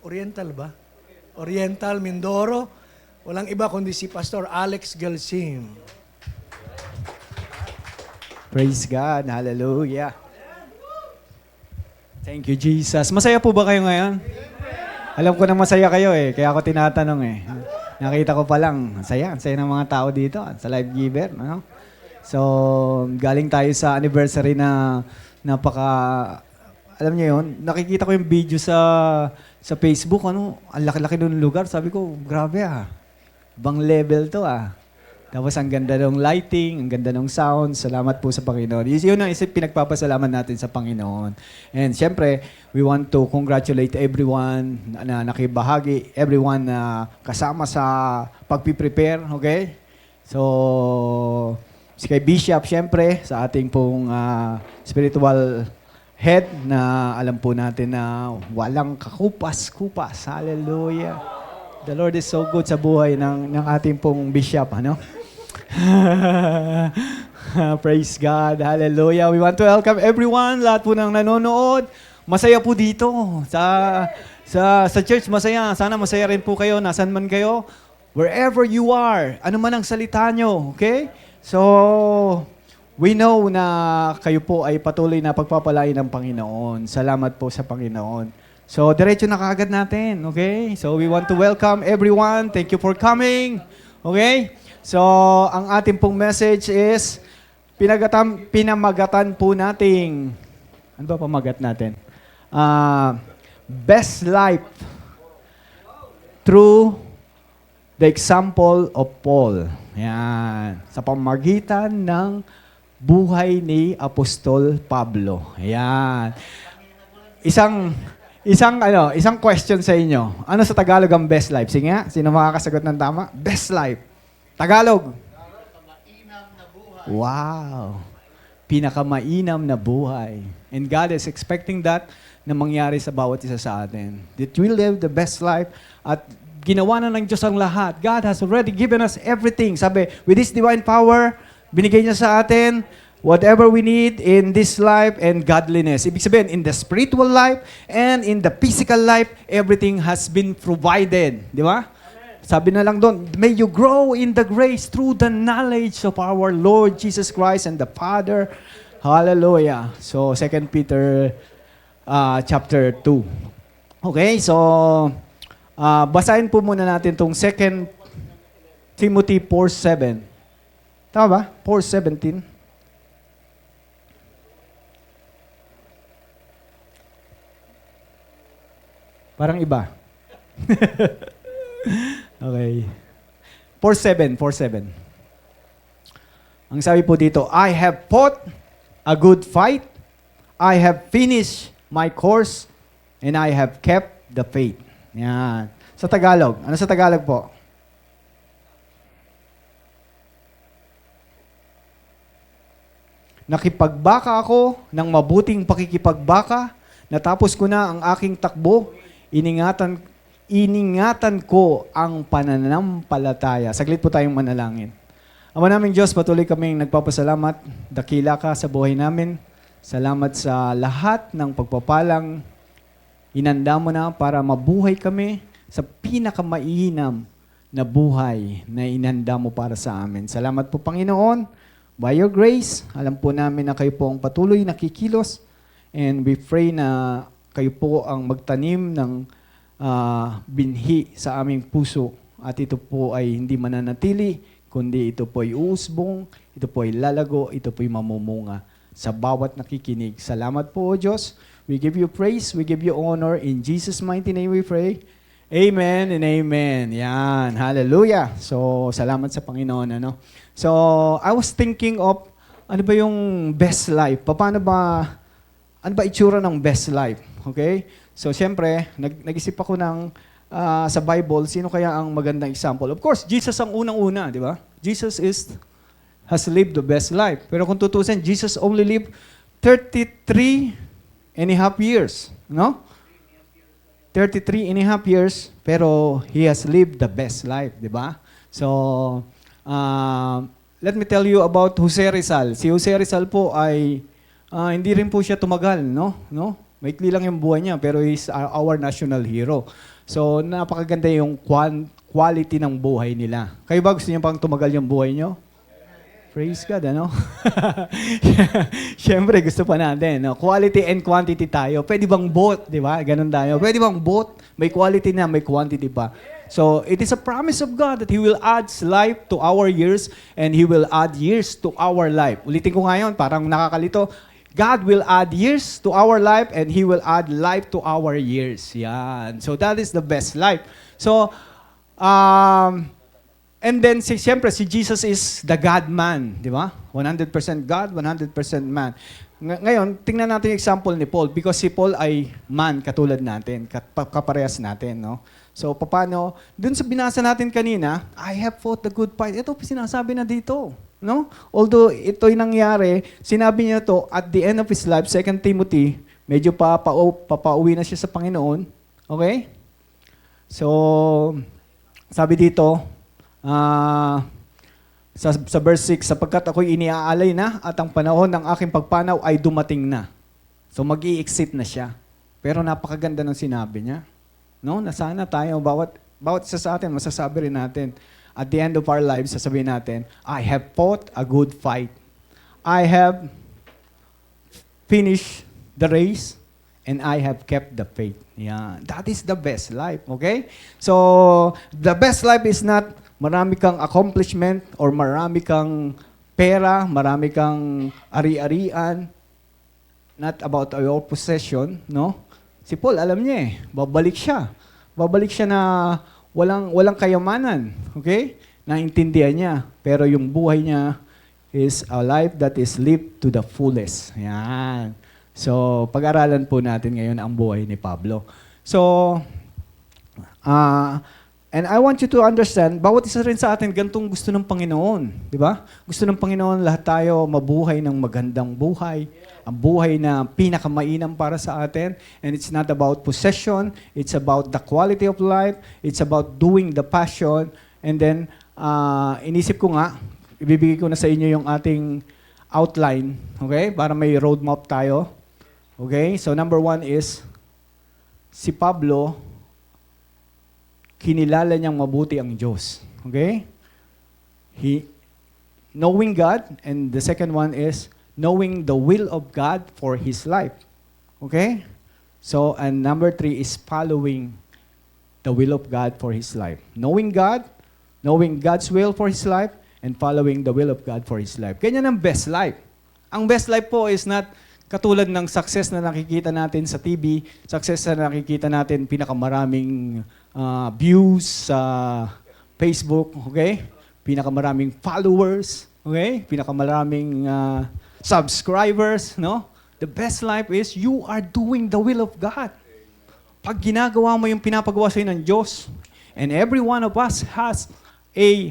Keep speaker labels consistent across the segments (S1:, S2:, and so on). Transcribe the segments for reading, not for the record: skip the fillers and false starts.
S1: Oriental ba? Oriental, Mindoro. Walang iba kundi si Pastor Alex Galsim.
S2: Praise God. Hallelujah. Thank you, Jesus. Masaya po ba kayo ngayon? Alam ko na masaya kayo kaya ako tinatanong Nakita ko pa lang, saya ng mga tao dito sa Life Giver. Ano? So, galing tayo sa anniversary na alam niyo yun, nakikita ko yung video sa Facebook, ang laki-laki ng lugar. Sabi ko, grabe Ibang level to Tapos ang ganda ng lighting, ang ganda ng sound. Salamat po sa Panginoon. Yun ang pinagpapasalamat natin sa Panginoon. And siyempre, we want to congratulate everyone na nakibahagi, everyone na kasama sa pagpiprepare, okay? So, si kay Bishop, siyempre, sa ating pong spiritual head na alam po natin na walang kakupas-kupas. Hallelujah. The Lord is so good sa buhay ng ating pong bishop, Praise God. Hallelujah. We want to welcome everyone, lahat po ng nanonood. Masaya po dito sa church, masaya. Sana masaya rin po kayo, nasan man kayo. Wherever you are, ano man ang salita nyo, okay? So, we know na kayo po ay patuloy na pagpapalain ng Panginoon. Salamat po sa Panginoon. So, diretso na kaagad natin, okay? So, we want to welcome everyone. Thank you for coming, okay? So, ang ating pong message is, pinamagatan po nating, ano ba pamagat natin? Best life through the example of Paul. Yan. Sa pamagitan ng buhay ni Apostol Pablo. Yan. Isang question sa inyo. Ano sa Tagalog ang best life? Sige nga, sino makakasagot ng tama? Best life. Tagalog. Wow. Pinakamainam na buhay. And God is expecting that na mangyari sa bawat isa sa atin. That we live the best life at ginawa na ng Diyos ang lahat. God has already given us everything. Sabi, with this divine power, binigay niya sa atin whatever we need in this life and godliness. Ibig sabihin, in the spiritual life and in the physical life, everything has been provided. Di ba? Sabi na lang doon, may you grow in the grace through the knowledge of our Lord Jesus Christ and the Father. Hallelujah. So, 2 Peter chapter 2. Okay, so, basahin po muna natin itong 2 Timothy 4:7. Tama ba? 4:17. Parang iba. Okay. 4:7. Ang sabi po dito, I have fought a good fight. I have finished my course and I have kept the faith. Yan. Sa Tagalog. Ano sa Tagalog po? Nakipagbaka ako ng mabuting pakikipagbaka. Natapos ko na ang aking takbo. Iningatan ko ang pananampalataya. Saglit po tayong manalangin. Ama naming Diyos, patuloy kaming nagpapasalamat. Dakila ka sa buhay namin. Salamat sa lahat ng pagpapalang inanda mo na para mabuhay kami sa pinakamaiinam na buhay na inanda mo para sa amin. Salamat po, Panginoon. By your grace, alam po namin na kayo po ang patuloy na kikilos. And we pray na kayo po ang magtanim ng binhi sa aming puso. At ito po ay hindi mananatili, kundi ito po ay uusbong, ito po ay lalago, ito po ay mamumunga sa bawat nakikinig. Salamat po, O Diyos. We give you praise, we give you honor. In Jesus' mighty name we pray. Amen and amen. Yan. Hallelujah. So, salamat sa Panginoon. So, I was thinking of, ano ba yung best life? Ano ba itsura ng best life? Okay? So, siyempre, nag-isip ako ng sa Bible, sino kaya ang magandang example? Of course, Jesus ang unang-una, di ba? Jesus has lived the best life. Pero kung tutusin, Jesus only lived 33 and a half years. No? 33 and a half years, pero He has lived the best life, di ba? So, let me tell you about Jose Rizal. Si Jose Rizal po ay hindi rin po siya tumagal, no? Maikli lang yung buhay niya, pero he's our national hero. So, napakaganda yung quality ng buhay nila. Kayo ba gusto niyo pang tumagal yung buhay niyo? Praise God, ano? Siyempre, gusto pa natin. No? Quality and quantity tayo. Pwede bang both, di ba? Ganun tayo. Pwede bang both? May quality na, may quantity pa. So, it is a promise of God that He will add life to our years and He will add years to our life. Ulitin ko ngayon, parang nakakalito. God will add years to our life and He will add life to our years. Yan. So, that is the best life. So, and then, siyempre, si Jesus is the God-man, di ba? 100% God, 100% man. Ngayon, tingnan natin yung example ni Paul because si Paul ay man katulad natin, kaparehas natin, no? So, paano? Dun sa binasa natin kanina, I have fought the good fight. Ito, sinasabi na dito, no? Although ito'y nangyari, sinabi niya to at the end of his life, 2 Timothy, medyo papauwi na siya sa Panginoon. Okay? So, sabi dito, sa verse 6, sapagkat ako'y iniaalay na at ang panahon ng aking pagpanaw ay dumating na. So mag-i-exit na siya. Pero napakaganda ng sinabi niya. No? Na sana tayo, bawat isa sa atin, masasabi rin natin, at the end of our lives, sasabihin natin, I have fought a good fight. I have finished the race and I have kept the faith. Yeah, that is the best life, okay? So, the best life is not marami kang accomplishment or marami kang pera, marami kang ari-arian, not about your possession, no? Si Paul, alam niya babalik siya. Babalik siya na walang kayamanan, okay? Naintindihan niya, pero yung buhay niya is a life that is lived to the fullest. Yan. So, pag-aralan po natin ngayon ang buhay ni Pablo. So, and I want you to understand, bawat isa rin sa atin, gantong gusto ng Panginoon. Di ba? Gusto ng Panginoon, lahat tayo mabuhay ng magandang buhay. Ang buhay na pinakamainam para sa atin. And it's not about possession. It's about the quality of life. It's about doing the passion. And then, inisip ko nga, ibibigay ko na sa inyo yung ating outline. Okay? Para may roadmap tayo. Okay? So, number 1 is, si Pablo, kinilala niyang mabuti ang Diyos. Okay? Knowing God, and the second one is knowing the will of God for his life. Okay? So, and number 3 is following the will of God for his life. Knowing God, knowing God's will for his life, and following the will of God for his life. Ganyan ang best life. Ang best life po is not katulad ng success na nakikita natin sa TV, success na nakikita natin pinakamaraming views sa Facebook, okay? Pinakamaraming followers, okay? Pinakamaraming subscribers, no? The best life is you are doing the will of God. Pag ginagawa mo yung pinapagawa sa'yo ng Diyos, and every one of us has a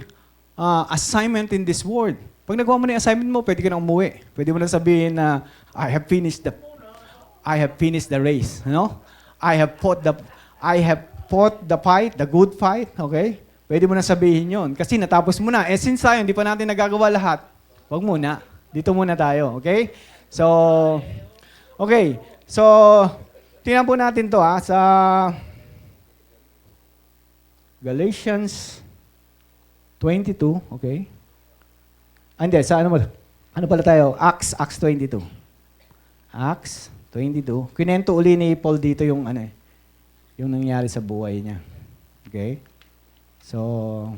S2: assignment in this world. Pag nagawa mo na yung assignment mo, pwede ka na umuwi. Pwede mo na sabihin na, I have finished the race. No? I have fought the fight, the good fight. Okay? Pwede mo na sabihin yon kasi natapos mo na. Eh, since tayo, hindi pa natin nagagawa lahat, wag muna. Dito muna tayo. Okay? So, tingnan po natin to sa Galatians 22, okay? Hindi, sa ano pala tayo? Acts 22. Acts 22. Kinento uli ni Paul dito yung yung nangyari sa buhay niya. Okay? So,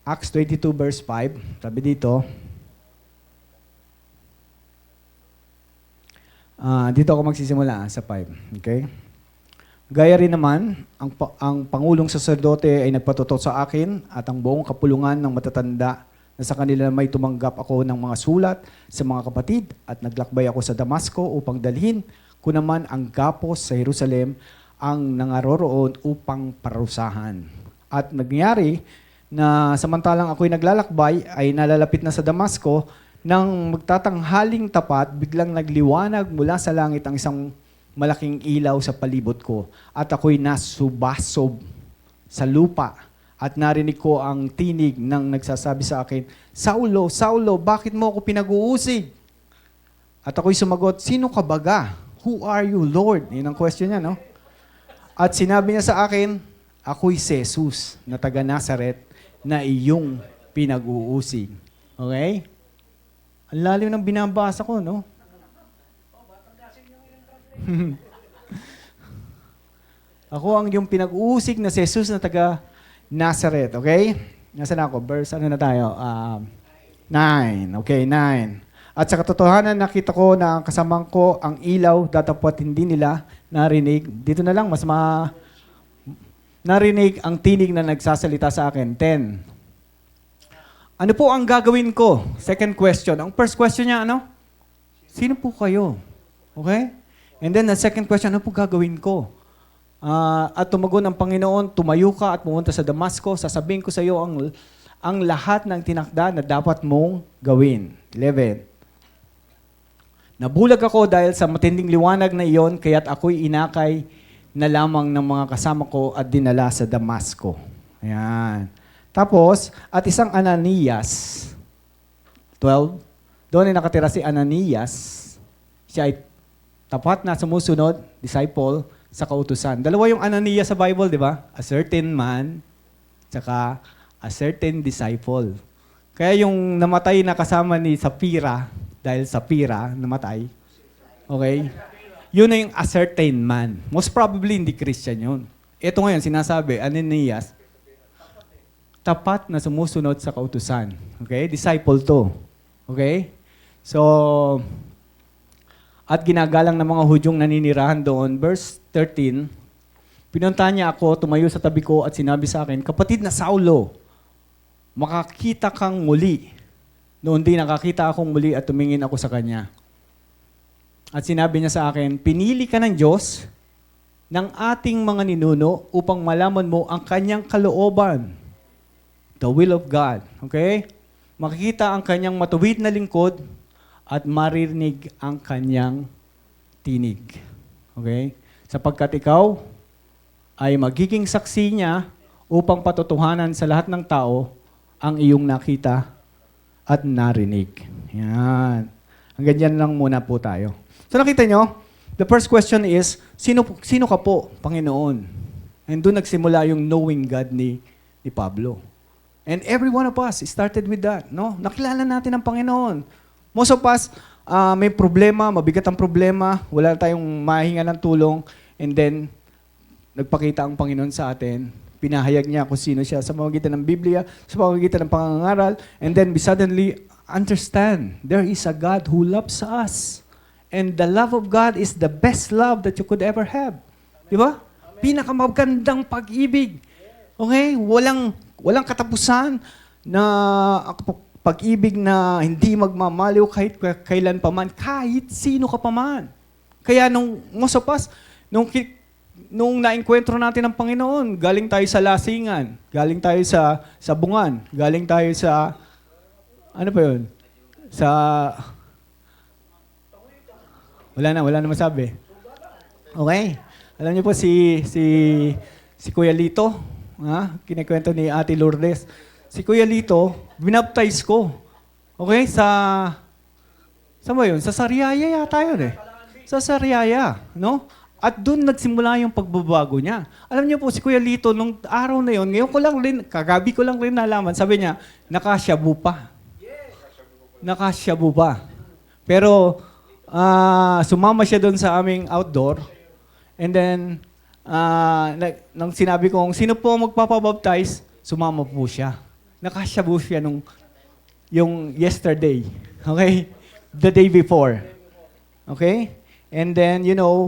S2: Acts 22 verse 5, sabi dito, dito ako magsisimula sa 5. Okay? Gaya rin naman, ang Pangulong Saserdote ay nagpatuto sa akin at ang buong kapulungan ng matatanda na sa kanila may tumanggap ako ng mga sulat sa mga kapatid at naglakbay ako sa Damasco upang dalhin ko naman ang gapos sa Jerusalem ang nangaroroon upang parusahan. At nangyari na samantalang ako'y naglalakbay ay nalalapit na sa Damasco nang magtatanghaling tapat, biglang nagliwanag mula sa langit ang isang malaking ilaw sa palibot ko at ako'y nasubasob sa lupa At narinig ko ang tinig ng nagsasabi sa akin, Saulo, Saulo, bakit mo ako pinag-uusig? At ako'y sumagot, sino ka baga? Who are you, Lord? Yun ang question niya, no? At sinabi niya sa akin, ako'y si Jesus na taga Nazaret na iyong pinag-uusig. Okay? Ang lalim ng binabasa ko, no? Ako ang yung pinag-uusig na si Jesus na taga Nazareth, okay? Nasaan ako? Verse, ano na tayo? 9. Okay, 9. At sa katotohanan, nakita ko na kasamang ko ang ilaw, datapwat hindi nila narinig. Dito na lang, narinig ang tinig na nagsasalita sa akin. 10. Ano po ang gagawin ko? Second question. Ang first question niya, ano? Sino po kayo? Okay? And then the second question, ano po gagawin ko? At tumagon ang Panginoon, tumayo ka at pumunta sa Damasco, sasabihin ko sa iyo ang lahat ng tinakda na dapat mong gawin. 11. Nabulag ako dahil sa matinding liwanag na iyon, kaya't ako'y inakay na lamang ng mga kasama ko at dinala sa Damasco. Ayan. Tapos, at isang Ananias, 12, doon ay nakatira si Ananias, siya ay tapat na sumusunod, disciple, sa kautusan. Dalawa yung Ananias sa Bible, di ba? A certain man, tsaka a certain disciple. Kaya yung namatay na kasama ni Sapphira, dahil Sapphira namatay, okay? Yun na yung a certain man. Most probably hindi Christian yun. Ito ngayon, sinasabi, Ananias, tapat na sumusunod sa kautusan. Okay? Disciple to. Okay? So, at ginagalang ng mga Hudyong naninirahan doon. Verse 13, pinuntahan niya ako, tumayo sa tabi ko at sinabi sa akin, kapatid na Saulo, makakita kang muli. Noon din nakakita akong muli at tumingin ako sa kanya. At sinabi niya sa akin, pinili ka ng Diyos ng ating mga ninuno upang malaman mo ang kanyang kalooban. The will of God. Okay? Makikita ang kanyang matuwid na lingkod at maririnig ang kanyang tinig. Okay? Sapagkat ikaw ay magiging saksi niya upang patutuhanan sa lahat ng tao ang iyong nakita at narinig. Yan. Hanggang dyan lang muna po tayo. So nakita nyo, the first question is, sino ka po, Panginoon? And doon nagsimula yung knowing God ni Pablo. And every one of us started with that. No? Nakilala natin ang Panginoon. Most of us, may problema, mabigat ang problema, wala tayong mahinga ng tulong, and then, nagpakita ang Panginoon sa atin, pinahayag niya kung sino siya sa pamamagitan ng Biblia, sa pamamagitan ng pangangaral, and then we suddenly understand there is a God who loves us. And the love of God is the best love that you could ever have. Di ba? Pinakamagandang pag-ibig. Okay? Walang katapusan na pag-ibig na hindi magmamaliw kahit kailan paman, kahit sino ka paman. Kaya most of us, nung na-enkwentro natin ang Panginoon, galing tayo sa lasingan, galing tayo sa bungan, galing tayo sa, ano pa yun? Wala na masabi. Okay? Alam niyo po si Kuya Lito, kinikwento ni Ate Lourdes. Si Kuya Lito, binaptize ko. Okay? Saan ba yun? Sa Sariaya yata yun eh. Sa Sariaya, no? At doon nagsimula yung pagbabago niya. Alam niyo po, si Kuya Lito, nung araw na yun, kagabi ko lang rin nalaman, sabi niya, nakasyabu pa. Nakasyabu pa. Pero, sumama siya doon sa aming outdoor. And then, nang sinabi kong, sino po magpapabaptize? Sumama po siya. Nakasyabu siya yung yesterday. Okay? The day before. Okay? And then,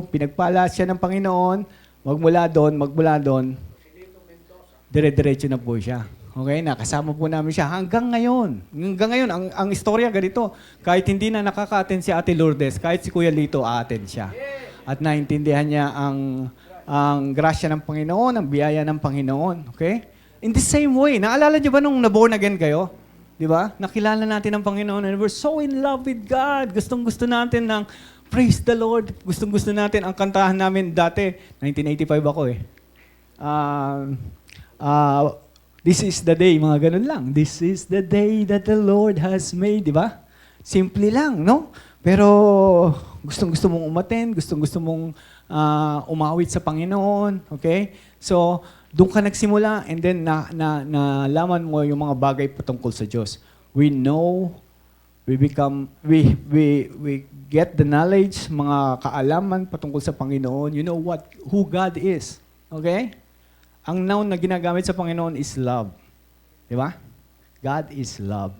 S2: pinagpala siya ng Panginoon, magmula doon, dire-diretso na po siya. Okay? Nakasama po namin siya hanggang ngayon. Hanggang ngayon, ang istorya ganito. Kahit hindi na nakaka-attend si Ate Lourdes, kahit si Kuya Lito, a-attend siya. At naintindihan niya ang grasya ng Panginoon, ang biyaya ng Panginoon. Okay? In the same way, naalala niyo ba nung na-born again kayo? Di ba? Nakilala natin ang Panginoon and we're so in love with God. Gustong-gusto natin ng praise the Lord. Gustong-gusto natin ang kantahan namin dati. 1985 ako eh. This is the day, mga ganun lang. This is the day that the Lord has made, di ba? Simple lang, no? Pero gustong-gusto mong umaten, gustong-gusto mong umawit sa Panginoon, okay? So, doon ka nagsimula and then nalaman mo yung mga bagay patungkol sa Diyos. We know, we get the knowledge, mga kaalaman patungkol sa Panginoon. You know who God is, okay? Ang noun na ginagamit sa Panginoon is love. Di ba? God is love.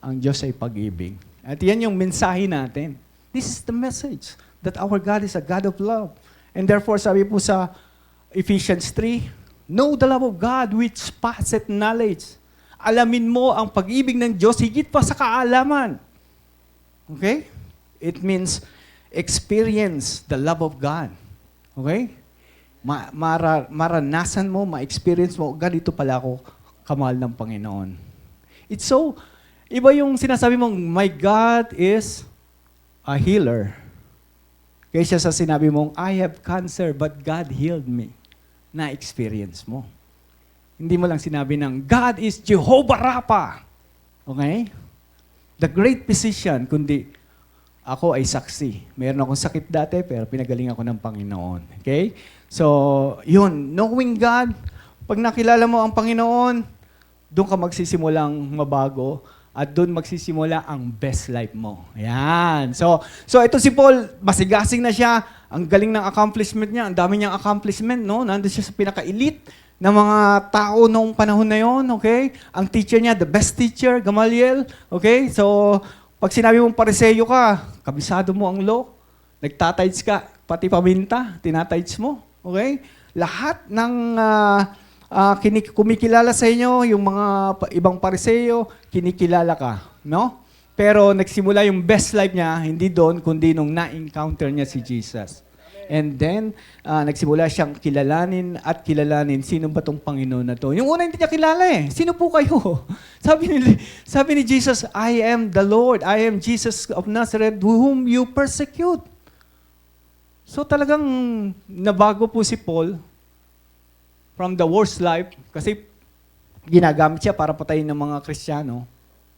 S2: Ang Diyos ay pag-ibig. At yan yung mensahe natin. This is the message that our God is a God of love. And therefore, sabi po sa Ephesians 3, know the love of God which passeth knowledge. Alamin mo ang pag-ibig ng Diyos higit pa sa kaalaman. Okay? It means experience the love of God. Okay? Maranasan mo, ma-experience mo, ganito pala ako kamahal ng Panginoon. It's so, iba yung sinasabi mong, my God is a healer. Kaysa sa sinabi mong, I have cancer, but God healed me. Na-experience mo. Hindi mo lang sinabi ng, God is Jehovah Rapha. Okay? The great physician, kundi ako ay saksi. Meron akong sakit dati, pero pinagaling ako ng Panginoon. Okay? So, yun, knowing God, pag nakilala mo ang Panginoon, doon ka magsisimulang mabago at doon magsisimula ang best life mo. Ayan. So ito si Paul, masigasing na siya. Ang galing ng accomplishment niya. Ang dami niyang accomplishment, no? Nandun siya sa pinaka-elite ng mga tao noong panahon na yon, okay? Ang teacher niya, the best teacher, Gamaliel, okay? So, pag sinabi mong pariseyo ka, kabisado mo ang law, nagtatides ka, pati paminta, tinatides mo. Okay? Lahat ng kumikilala sa inyo, yung mga ibang pariseyo, kinikilala ka. No? Pero nagsimula yung best life niya, hindi doon, kundi nung na-encounter niya si Jesus. And then, nagsimula siyang kilalanin sino ba tong Panginoon na to. Yung una hindi niya kilala eh. Sino po kayo? Sabi ni Jesus, I am the Lord. I am Jesus of Nazareth whom you persecute. So talagang nabago po si Paul from the worst life, kasi ginagamit siya para patayin ng mga Kristiyano,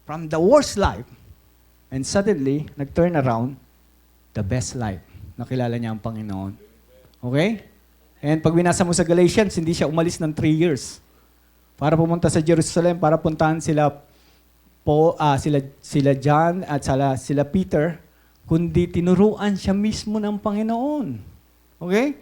S2: from the worst life, and suddenly, nag-turn around, the best life. Nakilala niya ang Panginoon. Okay? And pag binasa mo sa Galatians, hindi siya umalis ng 3 years para pumunta sa Jerusalem, para puntahan sila John at sila Peter, kundi tinuruan siya mismo ng Panginoon. Okay?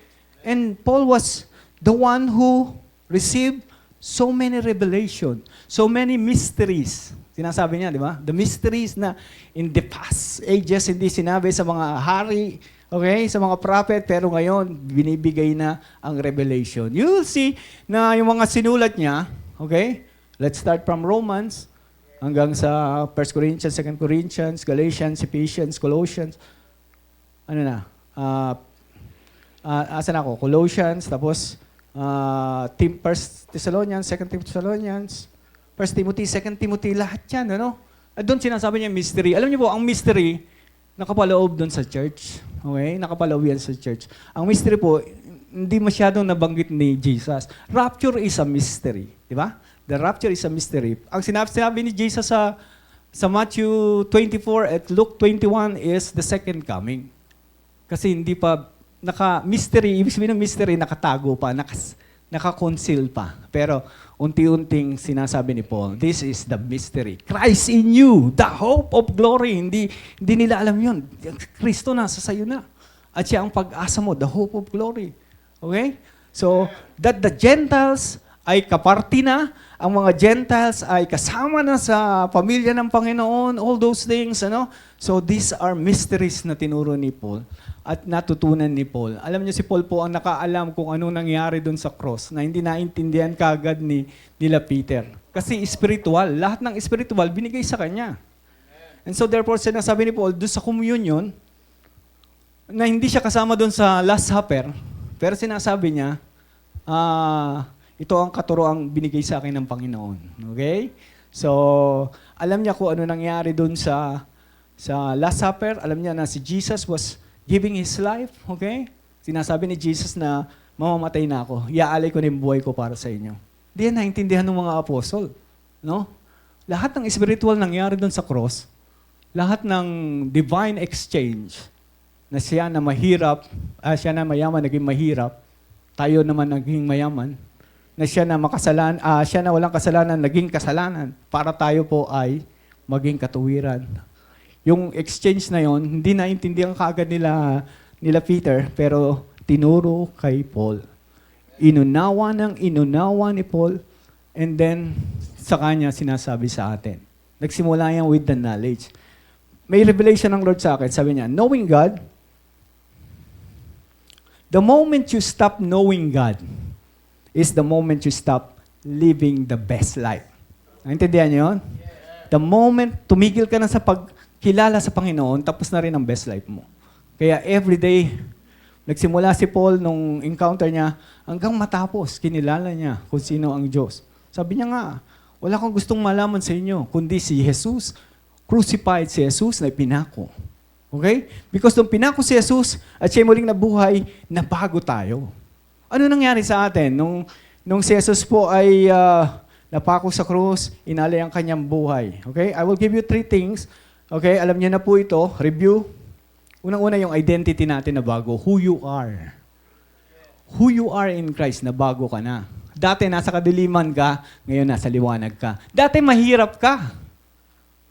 S2: And Paul was the one who received so many revelation, so many mysteries. Sinasabi niya, di ba? The mysteries na in the past ages hindi sinabi sa mga hari, okay, sa mga prophet, pero ngayon binibigay na ang revelation. You will see na yung mga sinulat niya, okay? Let's start from Romans hanggang sa 1 Corinthians, 2 Corinthians, Galatians, Ephesians, Colossians. Ano na? Asan ako? Colossians, tapos 1 Thessalonians, 2 Thessalonians, 1 Timothy, 2 Timothy, lahat yan, ano? At doon sinasabi niya mystery. Alam niyo po, ang mystery, nakapaloob doon sa church. Okay? Nakapaloob yan sa church. Ang mystery po, hindi masyadong nabanggit ni Jesus. Rapture is a mystery. Di ba? The rapture is a mystery. Ang sinabi ni Jesus sa Matthew 24 at Luke 21 is the second coming. Kasi hindi pa, mystery, ibig sabihin ng mystery, nakatago pa, naka-conceal pa. Pero unti-unting sinasabi ni Paul, this is the mystery. Christ in you, the hope of glory. Hindi nila alam yun. Kristo nasa sayo na. At siya ang pag-asa mo, the hope of glory. Okay? So, that the Gentiles ay kaparti na, ang mga Gentiles ay kasama na sa pamilya ng Panginoon, all those things, ano? So, these are mysteries na tinuro ni Paul at natutunan ni Paul. Alam niyo, si Paul po ang nakaalam kung anong nangyari doon sa cross na hindi naintindihan kagad nila Peter. Kasi spiritual, lahat ng spiritual binigay sa kanya. And so, therefore, sinasabi ni Paul, doon sa communion, na hindi siya kasama doon sa Last Supper, pero sinasabi niya, ito ang katuroang binigay sa akin ng Panginoon. Okay? So, alam niya kung ano nangyari doon sa Last Supper. Alam niya na si Jesus was giving His life. Okay? Sinasabi ni Jesus na mamamatay na ako. Iaalay ko na yung buhay ko para sa inyo. Di yan naintindihan ng mga apostol. No? Lahat ng spiritual nangyari doon sa cross, lahat ng divine exchange, na siya na mahirap, siya na mayaman, naging mahirap, tayo naman naging mayaman, na siya na siya na walang kasalanan, naging kasalanan, para tayo po ay maging katuwiran. Yung exchange na yon, hindi naintindihan kaagad nila Peter, pero tinuro kay Paul. Inunawa ni Paul, and then sa kanya sinasabi sa atin. Nagsimula yan with the knowledge. May revelation ng Lord sa akin. Sabi niya, knowing God, the moment you stop knowing God is the moment you stop living the best life. Naintindihan niyo yun? The moment tumigil ka na sa pagkilala sa Panginoon, tapos na rin ang best life mo. Kaya everyday, nagsimula si Paul nung encounter niya, hanggang matapos, kinilala niya kung sino ang Diyos. Sabi niya nga, wala akong gustong malaman sa inyo, kundi si Jesus, crucified si Jesus na ipinako. Okay? Because nung pinako si Jesus at siya muling nabuhay, nabago tayo. Ano nangyari sa atin? Nung si Jesus po ay napako sa krus, inalay ang kanyang buhay. Okay? I will give you 3 things. Okay? Alam niyo na po ito. Review. Unang-una yung identity natin na bago. Who you are. Who you are in Christ, na bago ka na. Dati nasa kadiliman ka, ngayon nasa liwanag ka. Dati mahirap ka,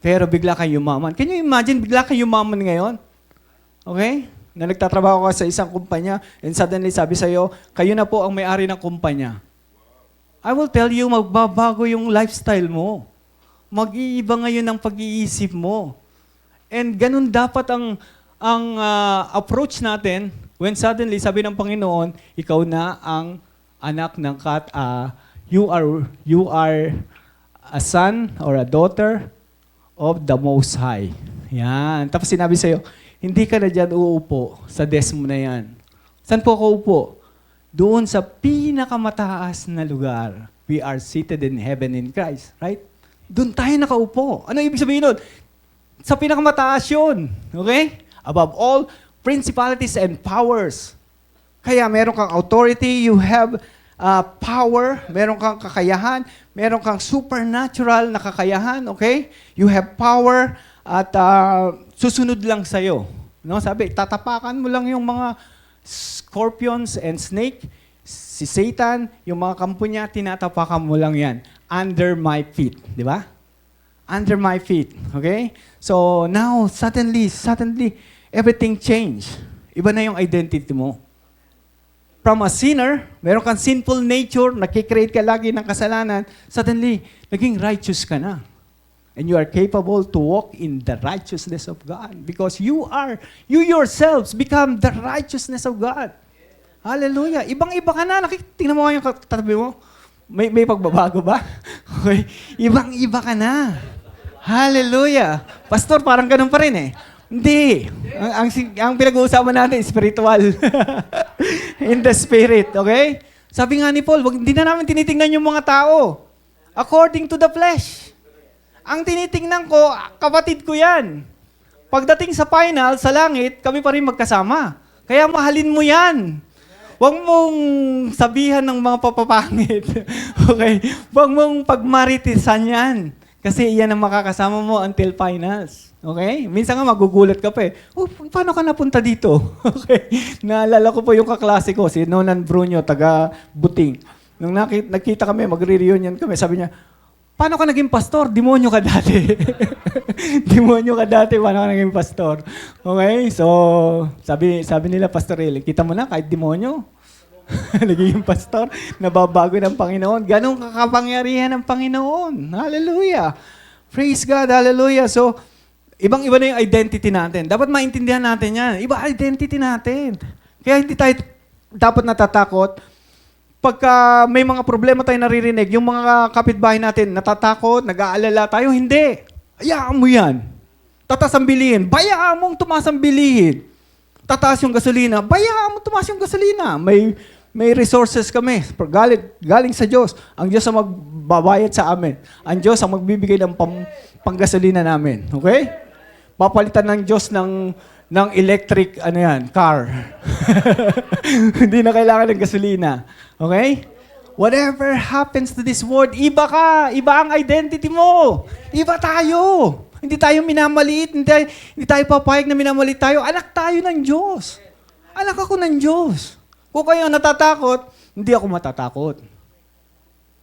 S2: pero bigla kang yumaman. Can you imagine, bigla kang yumaman ngayon? Okay? Na nagtatrabaho ka sa isang kumpanya, and suddenly sabi sa'yo, kayo na po ang may-ari ng kumpanya. I will tell you, magbabago yung lifestyle mo. Mag-iiba ngayon ang pag-iisip mo. And ganun dapat ang approach natin when suddenly sabi ng Panginoon, ikaw na ang anak ng you are a son or a daughter of the Most High. Yan. Tapos sinabi sa'yo, hindi ka na dyan uupo sa desk mo na yan. Saan po ako upo? Doon sa pinakamataas na lugar. We are seated in heaven in Christ. Right? Doon tayo nakaupo. Ano ibig sabihin nun? Sa pinakamataas yun. Okay? Above all, principalities and powers. Kaya meron kang authority, you have power, meron kang kakayahan, meron kang supernatural na kakayahan, okay? You have power at susunod lang sa'yo. No? Sabi, tatapakan mo lang yung mga scorpions and snake, si Satan, yung mga kampo niya, tinatapakan mo lang yan. Under my feet, di ba? Under my feet, okay? So now, suddenly, everything changed. Iba na yung identity mo. From a sinner, meron kang sinful nature, nakikreate ka lagi ng kasalanan, suddenly, naging righteous ka na. And you are capable to walk in the righteousness of God because you yourselves become the righteousness of God. Hallelujah. Ibang-iba ka na. Tingnan mo yung katabi mo. May pagbabago ba? Okay. Ibang-iba ka na. Hallelujah. Pastor, parang ganun pa rin eh. Hindi. Ang pinag-uusapan natin, spiritual. In the spirit, okay? Sabi nga ni Paul, hindi na namin tinitingnan yung mga tao. According to the flesh. Ang tinitingnan ko, kapatid ko yan. Pagdating sa final, sa langit, kami pa rin magkasama. Kaya mahalin mo yan. Huwag mong sabihan ng mga papapangit. Okay? Huwag mong pagmaritisan yan. Kasi iyan ang makakasama mo until finals. Okay? Minsan nga magugulat ka pa eh. Oh, paano ka napunta dito? Okay? Naalala ko po yung kaklase ko, si Nonan Brunyo, taga Buting. Nung nakita kami, magre-reunion kami, sabi niya, paano ka naging pastor? Demonyo ka dati. Demonyo ka dati, paano ka naging pastor? Okay? So, sabi nila, Pastor Eli, kita mo na, kahit demonyo, naging pastor, nababago ng Panginoon. Ganong kakapangyarihan ng Panginoon. Hallelujah. Praise God. Hallelujah. So, ibang-iba na yung identity natin. Dapat maintindihan natin yan. Iba identity natin. Kaya hindi tayo dapat natatakot. Pagka may mga problema tayo naririnig, yung mga kapitbahay natin natatakot, nag-aalala tayo, hindi. Hayaan mo yan. Tataas ang bilihin. Bayaan mong tumaas ang bilihin. Tataas yung gasolina. Bayaan mo tumaas yung gasolina. May resources kami. Galing sa Diyos. Ang Diyos ang magbabayad sa amin. Ang Diyos ang magbibigay ng panggasolina namin. Okay? Papalitan ng Diyos ng electric, car. Hindi na kailangan ng gasolina. Okay? Whatever happens to this world, iba ka. Iba ang identity mo. Iba tayo. Hindi tayo minamaliit. Hindi tayo papayag na minamaliit tayo. Anak tayo ng Diyos. Anak ako ng Diyos. Kung kayo natatakot, hindi ako matatakot.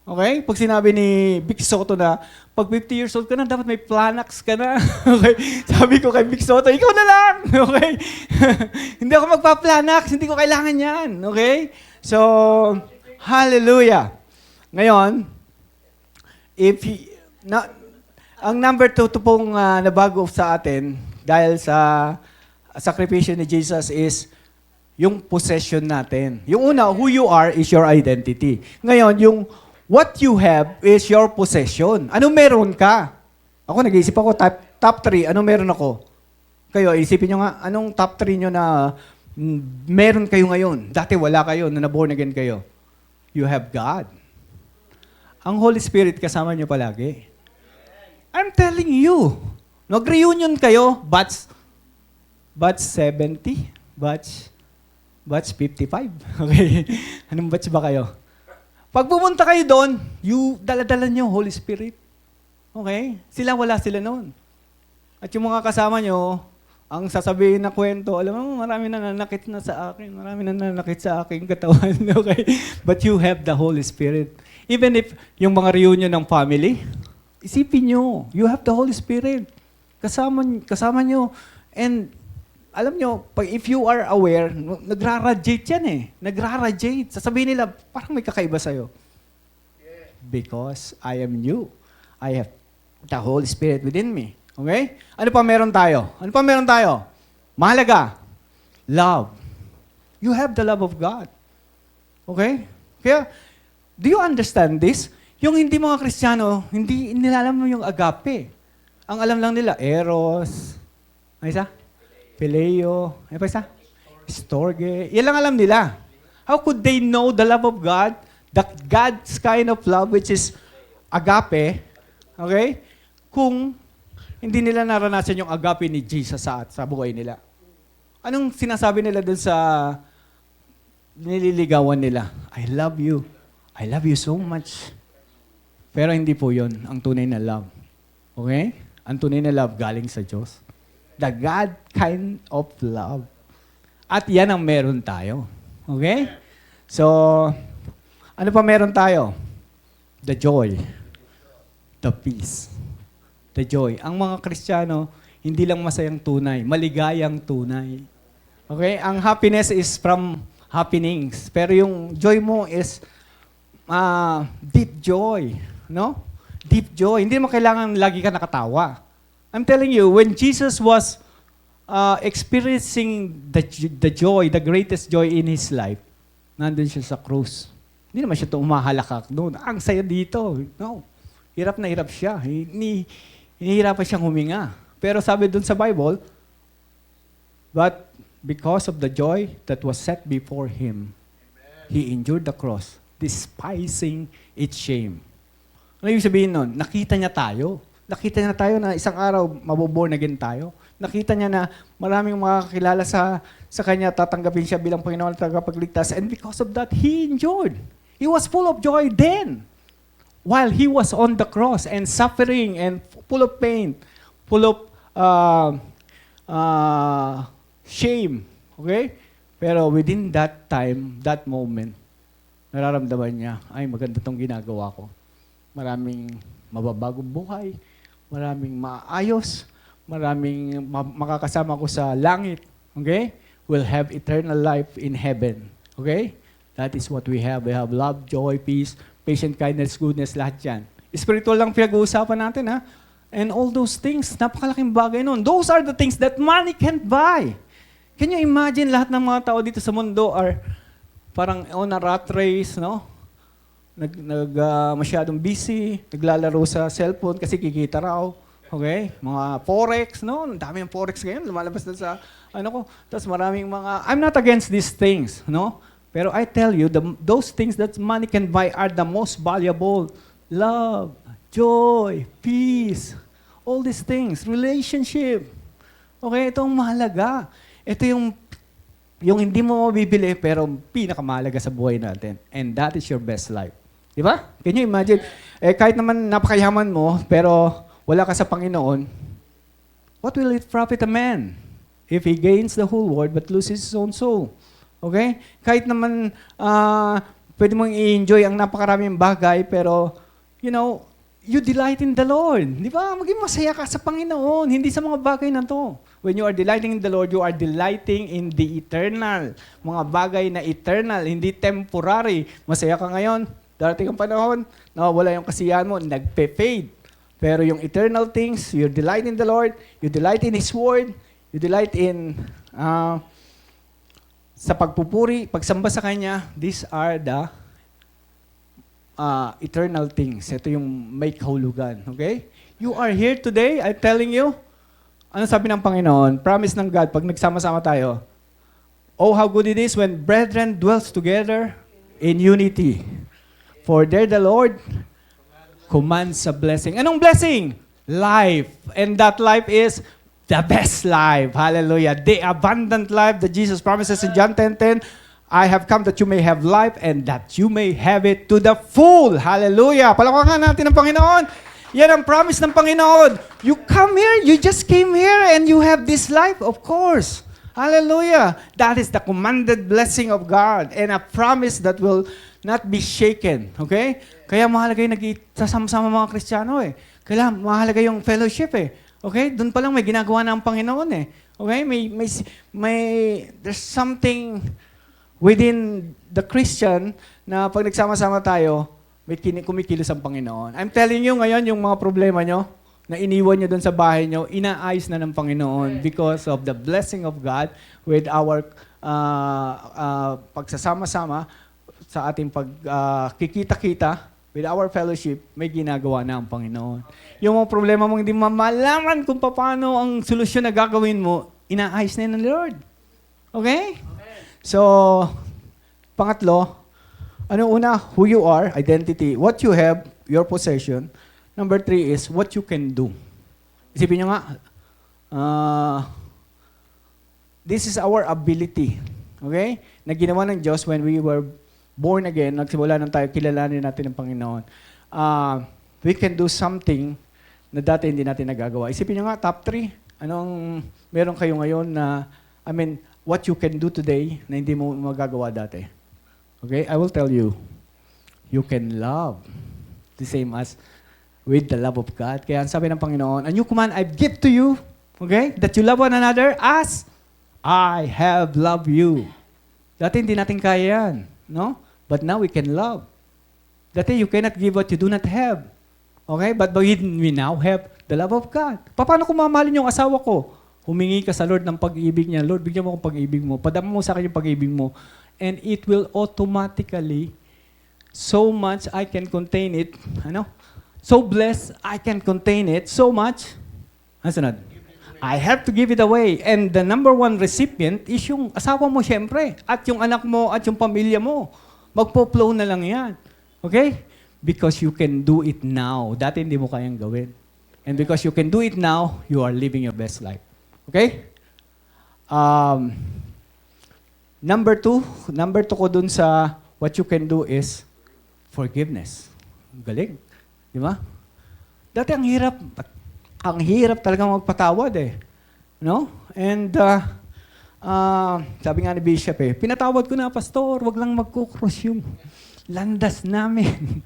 S2: Okay? Pag sinabi ni Vic Soto na, pag 50 years old ka na, dapat may Planax ka na. Okay? Sabi ko kay Vic Soto, ikaw na lang. Okay? Hindi ako magpa-Planax. Hindi ko kailangan yan. Okay? So, hallelujah. Ngayon, ang number 2 to pong nabago sa atin dahil sa sakripisyo ni Jesus is yung possession natin. Yung una, who you are is your identity. Ngayon, yung what you have is your possession. Ano meron ka? Ako, nag-iisip ako, top 3, ano meron ako? Kayo, isipin nyo nga, anong top 3 nyo na meron kayo ngayon? Dati wala kayo, na born again kayo. You have God. Ang Holy Spirit kasama nyo palagi. I'm telling you. Nag-reunion kayo, batch 70, batch 55. Okay? Anong batch ba kayo? Pag pumunta kayo doon, dala-dala nyo Holy Spirit. Okay? Wala sila noon. At yung mga kasama nyo, ang sasabihin na kwento, alam mo, marami na nanakit na sa akin. Marami na nanakit sa aking katawan. Okay? But you have the Holy Spirit. Even if yung mga reunion ng family, isipin nyo, you have the Holy Spirit. Kasama nyo. And alam nyo, if you are aware, nagra-radiate yan eh. Nagra-radiate. Sasabihin nila, parang may kakaiba sa'yo. Because I am you. I have the Holy Spirit within me. Okay? Ano pa meron tayo? Mahalaga. Love. You have the love of God. Okay? Kaya, do you understand this? Yung hindi mga Kristiyano, hindi nila alam mo yung agape. Ang alam lang nila, eros. Ano isa? Pileo. Ano pa isa? Storge. Yan lang alam nila. How could they know the love of God? The God's kind of love, which is agape. Okay? Kung hindi nila naranasan yung agape ni Jesus sa buhay nila. Anong sinasabi nila dun sa nililigawan nila? I love you. I love you so much. Pero hindi po yun ang tunay na love. Okay? Ang tunay na love galing sa Diyos. The God kind of love. At yan ang meron tayo. Okay? So, ano pa meron tayo? The joy. The peace. The joy. Ang mga Kristiyano, hindi lang masayang tunay, maligayang tunay. Okay? Ang happiness is from happenings. Pero yung joy mo is deep joy. No? Deep joy. Hindi mo kailangan lagi ka nakatawa. I'm telling you, when Jesus was experiencing the joy, the greatest joy in His life, nandun siya sa krus. Hindi naman siya umahalakak doon. Ang saya dito. No. Hirap na hirap siya. Hinihirapan siyang huminga. Pero sabi doon sa Bible, but because of the joy that was set before Him, He endured the cross, despising its shame. Ano yung sabihin nun? Nakita niya tayo. Nakita niya tayo na isang araw maboborn again tayo. Nakita niya na maraming makakilala sa Kanya, tatanggapin siya bilang Panginoon at tagapagligtas. And because of that, He endured. He was full of joy then. While He was on the cross and suffering and full of pain, full of shame. Okay? Pero within that time, that moment, nararamdaman niya, ay maganda tong ginagawa ko. Maraming mababagong buhay, maraming maayos, maraming makakasama ko sa langit. Okay? We'll have eternal life in heaven. Okay? That is what we have. We have love, joy, peace, patient, kindness, goodness, lahat yan. Spiritual lang pinag-uusapan natin, ha? And all those things, napakalaking bagay nun. Those are the things that money can't buy. Can you imagine lahat ng mga tao dito sa mundo are parang on a rat race, no? Masyadong busy, naglalaro sa cellphone kasi kikita raw. Okay? Mga forex, no? Ang dami ng forex ngayon, lumalabas na sa Tapos maraming mga, I'm not against these things, no? Pero I tell you, those things that money can buy are the most valuable. Love, joy, peace, all these things, relationship. Okay, ito ang mahalaga. Ito yung yung hindi mo mabibili pero pinakamahalaga sa buhay natin. And that is your best life. Di ba? Can you imagine? Kahit naman napakayaman mo, pero wala ka sa Panginoon, what will it profit a man if he gains the whole world but loses his own soul? Okay? Kahit naman pwede mong i-enjoy ang napakaraming bagay, pero, you delight in the Lord. Di ba? Maging masaya ka sa Panginoon, hindi sa mga bagay na to. When you are delighting in the Lord, you are delighting in the eternal. Mga bagay na eternal, hindi temporary. Masaya ka ngayon, darating ang panahon, nawawala yung kasiyahan mo, nagpe-fade. Pero yung eternal things, you delight in the Lord, you delight in His Word, you delight in sa pagpupuri, pagsamba sa Kanya, these are the eternal things. Ito yung may kahulugan. Okay? You are here today, I'm telling you. Ano sabi ng Panginoon? Promise ng God, pag nagsama-sama tayo, oh, how good it is when brethren dwells together in unity. For there the Lord commands a blessing. Anong blessing? Life. And that life is the best life. Hallelujah. The abundant life that Jesus promises in John 10:10. I have come that you may have life and that you may have it to the full. Hallelujah. Palakpakan natin ang Panginoon. Yan ang promise ng Panginoon. You come here, you just came here and you have this life, of course. Hallelujah. That is the commanded blessing of God and a promise that will not be shaken. Okay? Kaya mahalaga yung nagsasama-sama mga Kristiyano eh. Kaya mahalaga yung fellowship eh. Okay? Doon pa lang may ginagawa na ang Panginoon eh. Okay? There's something within the Christian na pag nagsama-sama tayo, may kumikilos ang Panginoon. I'm telling you ngayon, yung mga problema nyo, na iniwan nyo doon sa bahay nyo, inaayos na ng Panginoon because of the blessing of God with our pagsasama-sama sa ating pagkikita-kita, with our fellowship, may ginagawa na ang Panginoon. Yung mga problema mong hindi mamalaman kung paano ang solusyon na gagawin mo, inaayos na yun ng Lord. Okay? So, pangatlo, ano una? Who you are, identity. What you have, your possession. Number 3 is what you can do. Isipin nyo nga, this is our ability. Okay? Na ginawa ng Diyos when we were born again, nagsimula nang tayo, kilalanin natin ang Panginoon. We can do something na dati hindi natin nagagawa. Isipin nyo nga, top 3. Anong meron kayo ngayon na, what you can do today na hindi mo magagawa dati? Okay, I will tell you, you can love the same as with the love of God. Kaya ang sabi ng Panginoon, a new command I give to you, okay, that you love one another as I have loved you. Dati hindi natin kaya yan, no? But now we can love. Dati you cannot give what you do not have. Okay, but we now have the love of God. Paano kung mamahalin yung asawa ko? Humingi ka sa Lord ng pag-ibig niya. Lord, bigyan mo akong pag-ibig mo. Padama mo sa akin yung pag-ibig mo. And it will automatically, so much I can contain it. So blessed, I can contain it so much. Ano sunod? I have to give it away. And the number one recipient is yung asawa mo syempre. At yung anak mo at yung pamilya mo. Magpo-flow na lang yan. Okay? Because you can do it now. Dati hindi mo kayang gawin. And because you can do it now, you are living your best life. Okay? Number two ko dun sa what you can do is forgiveness. Galing. Di ba? Dati ang hirap talaga magpatawad eh. No? And sabi nga ni Bishop pinatawad ko na, Pastor, wag lang magkukross yung landas namin.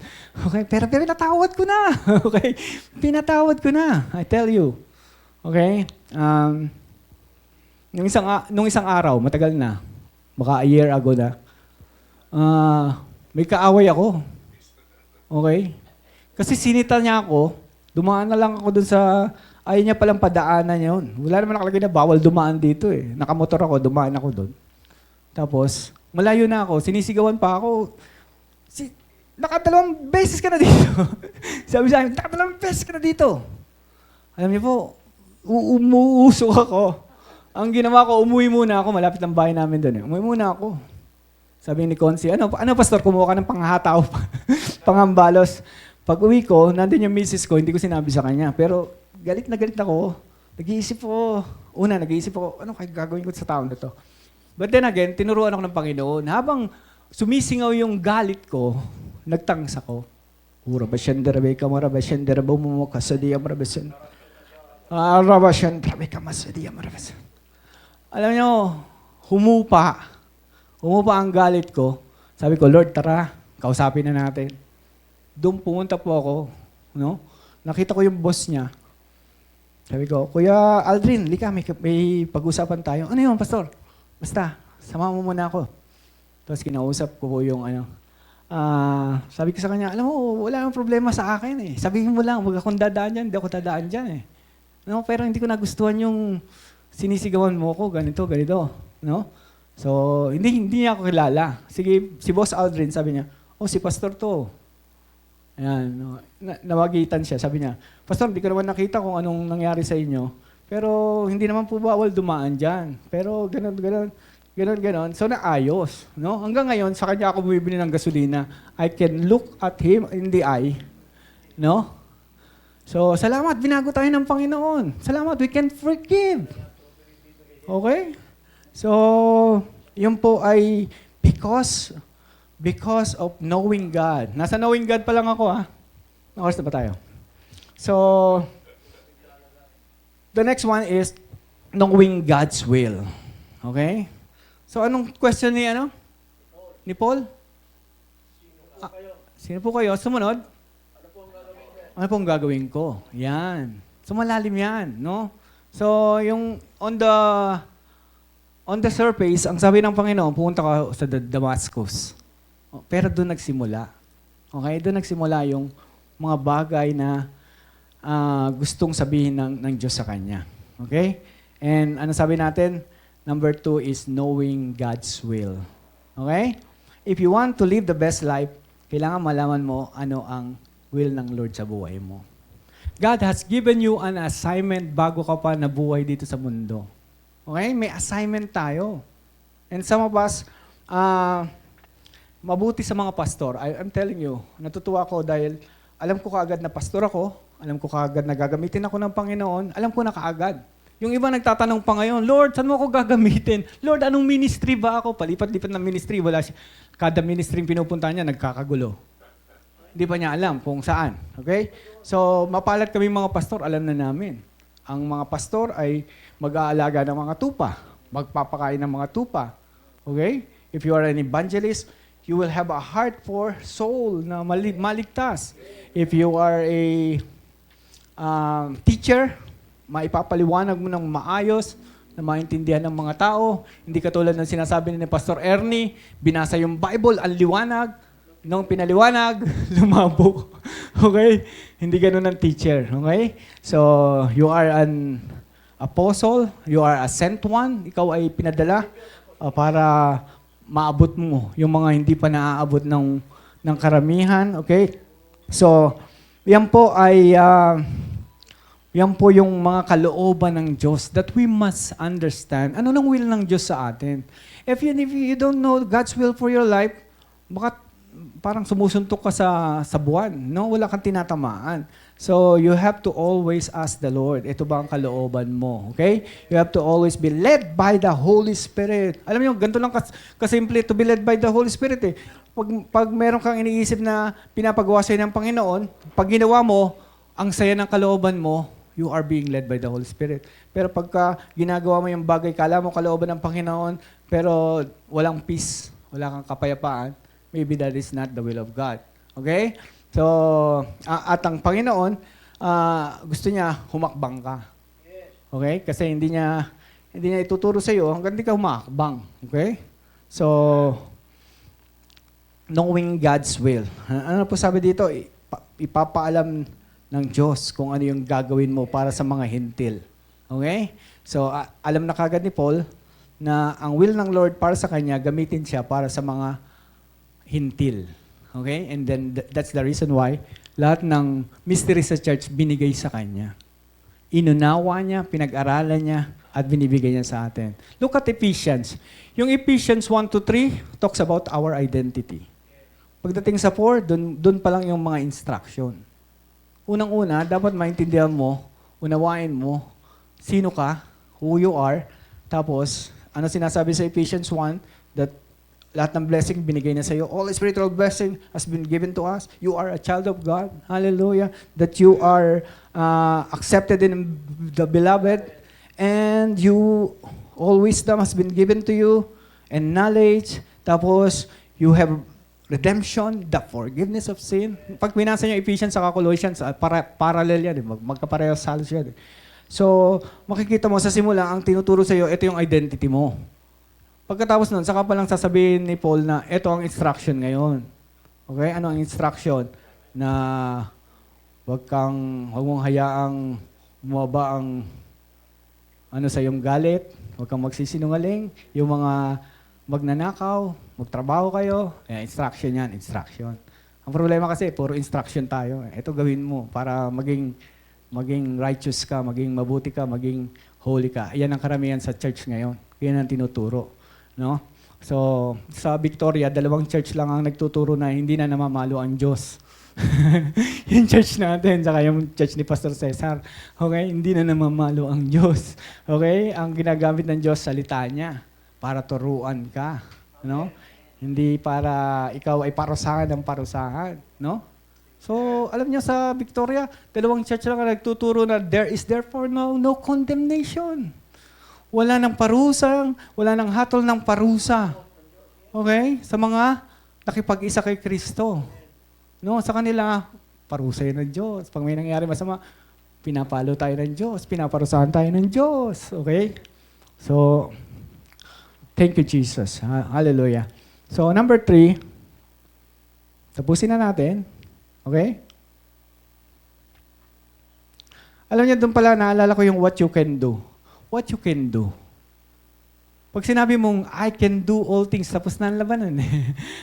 S2: Okay? Pero pinatawad ko na. Okay? Pinatawad ko na. I tell you. Okay? Nung isang araw, matagal na, baka a year ago na, may kaaway ako. Okay? Kasi sinita niya ako, dumaan na lang ako dun sa, ayaw niya palang padaanan yun. Wala naman nakalagay na bawal dumaan dito eh. Nakamotor ako, dumaan ako dun. Tapos, malayo na ako, sinisigawan pa ako, nakadalawang beses ka na dito. Sabi sa akin, nakadalawang beses ka na dito. Alam niyo po, umuusok ako. Ang ginawa ko, umuwi muna ako. Malapit ang bahay namin doon. Umuwi muna ako. Sabi ni Consi, ano Pastor, kumuha ka ng panghataw, pangambalos. Pag uwi ko, nandun yung misis ko, hindi ko sinabi sa kanya. Pero galit na ako. Nag-iisip ako. Nag-iisip ako, ano kaya gagawin ko sa taon na to? But then again, tinuruan ako ng Panginoon. Habang sumisingaw yung galit ko, nagtangs ako. Urabasyan darabe ka marabasyan darabo mo kasadiya marabasyan. Arabasyan darabe ka masadiya marabasyan. Alam nyo, humupa. Humupa ang galit ko. Sabi ko, Lord, tara, kausapin na natin. Doon pumunta po ako. No? Nakita ko yung boss niya. Sabi ko, Kuya Aldrin, lika, may pag-usapan tayo. Ano yun, Pastor? Basta, sama mo muna ako. Tapos kinausap ko po yung sabi ko sa kanya, alam mo, wala nang problema sa akin eh. Sabihin mo lang, huwag akong dadaan dyan, hindi ako dadaan dyan eh. No, pero hindi ko nagustuhan yung sinisigawan mo ko, ganito. No? So, hindi niya ako kilala. Sige, si Boss Aldrin, sabi niya, si Pastor to. Ayan, no, nawagitan siya. Sabi niya, Pastor, hindi ko naman nakita kung anong nangyari sa inyo. Pero hindi naman po bawal dumaan dyan. Pero ganon. So naayos. No? Hanggang ngayon, sa kanya ako bumibili ng gasolina. I can look at him in the eye. No? So, salamat. Binago tayo ng Panginoon. Salamat. We can forgive. Okay? So, yun po ay because of knowing God. Nasa knowing God pa lang ako, ha? Oras na ba tayo? So, the next one is knowing God's will. Okay? So, anong question ni Paul? Sino po kayo? Sumunod? Ano pong gagawin ko? Yan. So, malalim yan, no? So, yung on the surface, ang sabi ng Panginoon, pumunta ka sa Damascus. Pero doon nagsimula. Okay? Doon nagsimula yung mga bagay na gustong sabihin ng Diyos sa Kanya. Okay? And ano sabi natin? Number 2 is knowing God's will. Okay? If you want to live the best life, kailangan malaman mo ano ang will ng Lord sa buhay mo. God has given you an assignment bago ka pa nabuhay dito sa mundo. Okay? May assignment tayo. And some of us, mabuti sa mga pastor. I'm telling you, natutuwa ako dahil alam ko kaagad na pastor ako, alam ko kaagad na gagamitin ako ng Panginoon, alam ko na kaagad. Yung iba nagtatanong pa ngayon, Lord, saan mo ako gagamitin? Lord, anong ministry ba ako? Palipat-lipat ng ministry. Wala siya. Kada ministry pinupuntahan niya, nagkakagulo. Hindi pa niya alam kung saan. Okay? So, mapalad kami mga pastor, alam na namin. Ang mga pastor ay mag-aalaga ng mga tupa. Magpapakain ng mga tupa. Okay? If you are an evangelist, you will have a heart for soul na maligtas. If you are a teacher, maipapaliwanag mo ng maayos, na maintindihan ng mga tao. Hindi katulad ng sinasabi ni Pastor Ernie, binasa yung Bible, ang liwanag. Nung pinaliwanag, lumabo. Okay? Hindi ganun ang teacher. Okay? So, you are an apostle, you are a sent one, ikaw ay pinadala para maabot mo yung mga hindi pa naaabot ng karamihan. Okay? So, yan po ay yan po yung mga kalooban ng Diyos that we must understand. Ano nang will ng Diyos sa atin? If you don't know God's will for your life, baka parang sumusuntok ka sa buwan. No? Wala kang tinatamaan. So, you have to always ask the Lord, ito ba ang kalooban mo? Okay? You have to always be led by the Holy Spirit. Alam niyo, ganito lang kasimple to be led by the Holy Spirit. Pag meron kang iniisip na pinapagawa sa'yo ng Panginoon, pag ginawa mo, ang saya ng kalooban mo, you are being led by the Holy Spirit. Pero pagka ginagawa mo yung bagay, kala mo kalooban ng Panginoon, pero walang peace, wala kang kapayapaan, maybe that is not the will of God. Okay? So, at ang Panginoon, gusto niya humakbang ka. Okay? Kasi hindi niya ituturo sa iyo hanggang hindi ka humakbang. Okay? So, knowing God's will. Ano po sabi dito? Ipapaalam ng Diyos kung ano yung gagawin mo para sa mga hintil. Okay? So, alam na kagad ni Paul na ang will ng Lord para sa kanya, gamitin siya para sa mga hintil. Okay? And then, that's the reason why lahat ng mystery sa church binigay sa kanya. Inunawa niya, pinag-aralan niya, at binibigay niya sa atin. Look at Ephesians. Yung Ephesians 1-3 talks about our identity. Pagdating sa 4, dun pa lang yung mga instruction. Unang-una, dapat maintindihan mo, unawain mo, sino ka, who you are, tapos, ano sinasabi sa Ephesians 1? That lahat ng blessing binigay na sa iyo. All spiritual blessing has been given to us. You are a child of God. Hallelujah. That you are accepted in the beloved. And you, all wisdom has been given to you. And knowledge. Tapos, you have redemption, the forgiveness of sin. Pag binasa niyo Ephesians sa Colossians, parallel yan. Magkaparehas halos yan. So, makikita mo sa simula, ang tinuturo sa iyo, ito yung identity mo. Pagkatapos nun, saka pa lang sasabihin ni Paul na ito ang instruction ngayon. Okay? Ano ang instruction? Na huwag mong hayaang bumaba ang sa iyong galit, huwag kang magsisinungaling, yung mga magnanakaw, magtrabaho kayo, instruction yan, instruction. Ang problema kasi, puro instruction tayo. Ito gawin mo para maging righteous ka, maging mabuti ka, maging holy ka. Yan ang karamihan sa church ngayon. Yan ang tinuturo. No? So, sa Victoria, 2 church lang ang nagtuturo na hindi na namamalo ang Diyos. Yung church natin, saka yung church ni Pastor Cesar. Okay? Hindi na namamalo ang Diyos. Okay? Ang ginagamit ng Diyos, salita niya para turuan ka. No? Hindi para ikaw ay parusahan ng parusahan. No? So, alam niyo sa Victoria, 2 church lang ang nagtuturo na there is therefore no condemnation. Wala nang parusang, wala nang hatol ng parusa. Okay? Sa mga nakipag-isa kay Kristo. No, sa kanila, parusa yun ng Diyos. Pag may nangyari masama, pinapalo tayo ng Diyos, pinaparusahan tayo ng Diyos. Okay? So, thank you, Jesus. Hallelujah. So, number 3, tapusin na natin. Okay? Alam niyo, doon pala, naalala ko yung what you can do. What you can do. Pag sinabi mong, I can do all things, tapos na ang labanan.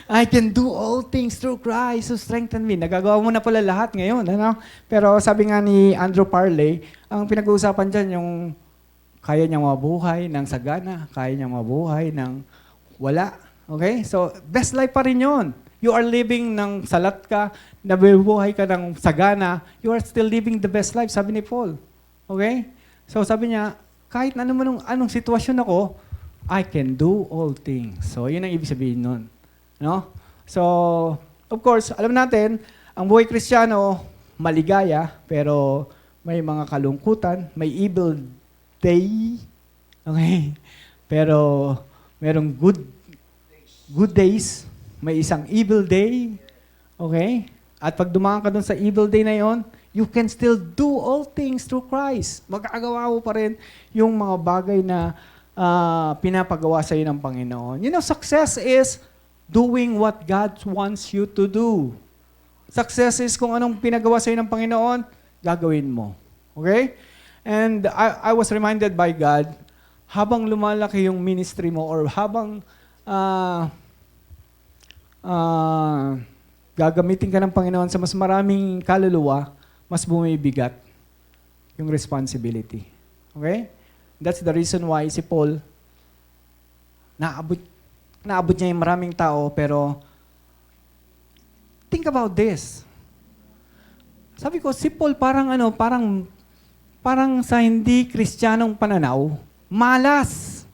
S2: I can do all things through Christ who strengthen me. Nagagawa mo na pala lahat ngayon. Ano? Pero sabi nga ni Andrew Parley, ang pinag-uusapan dyan yung kaya niyang mabuhay ng sagana, kaya niyang mabuhay ng wala. Okay? So, best life pa rin yun. You are living ng salat ka, nabubuhay ka ng sagana, you are still living the best life, sabi ni Paul. Okay? So, sabi niya, kahit anong sitwasyon ako, I can do all things. So, yun ang ibig sabihin nun. No? So, of course, alam natin, ang buhay Kristiyano, maligaya, pero may mga kalungkutan, may evil day. Okay? Pero, merong good days, may isang evil day. Okay? At pag dumaan ka dun sa evil day na yon, you can still do all things through Christ. Magkagawa mo pa rin yung mga bagay na pinapagawa sa iyo ng Panginoon. You know, success is doing what God wants you to do. Success is kung anong pinagawa sa iyo ng Panginoon, gagawin mo. Okay? And I was reminded by God, habang lumalaki yung ministry mo or habang gagamitin ka ng Panginoon sa mas maraming kaluluwa, mas bumibigat yung responsibility. Okay? That's the reason why si Paul, naabot niya yung maraming tao, pero think about this. Sabi ko, si Paul parang sa hindi Kristiyanong pananaw, malas.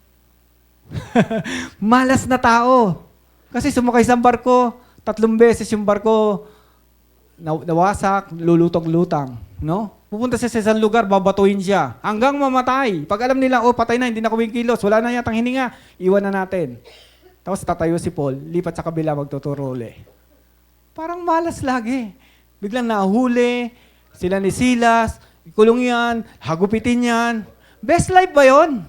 S2: Malas na tao. Kasi sumakay sa barko, 3 beses yung barko nawasak, lulutang-lutang. No? Pupunta siya sa isang lugar, babatuhin siya. Hanggang mamatay. Pag alam nila, patay na, hindi na kumikilos, wala na yatang hininga, iwan na natin. Tapos tatayo si Paul, lipat sa kabila, magtuturo uli. Parang malas lagi. Biglang nahuli, sila ni Silas, ikulong yan, hagupitin yan. Best life ba yon?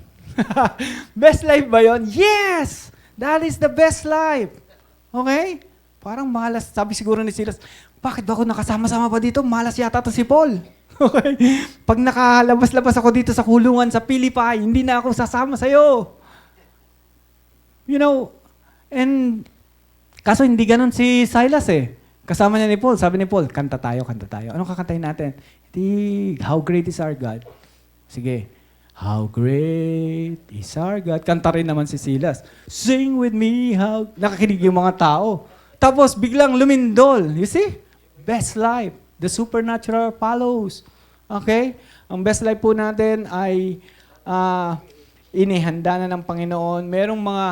S2: Best life ba yon? Yes! That is the best life. Okay? Parang malas. Sabi siguro ni Silas, bakit ba ako nakasama-sama pa dito? Malas yata to si Paul. Okay? Pag nakalabas-labas ako dito sa kulungan sa Philippi, hindi na ako sasama sa'yo. You know, and kaso hindi ganun si Silas eh. Kasama niya ni Paul. Sabi ni Paul, kanta tayo, kanta tayo. Anong kakantahin natin? How great is our God? Sige. How great is our God. Kanta rin naman si Silas. Sing with me how... Nakakinig yung mga tao. Tapos biglang lumindol. You see? Best life. The supernatural follows. Okay? Ang best life po natin ay inihanda na ng Panginoon. Merong mga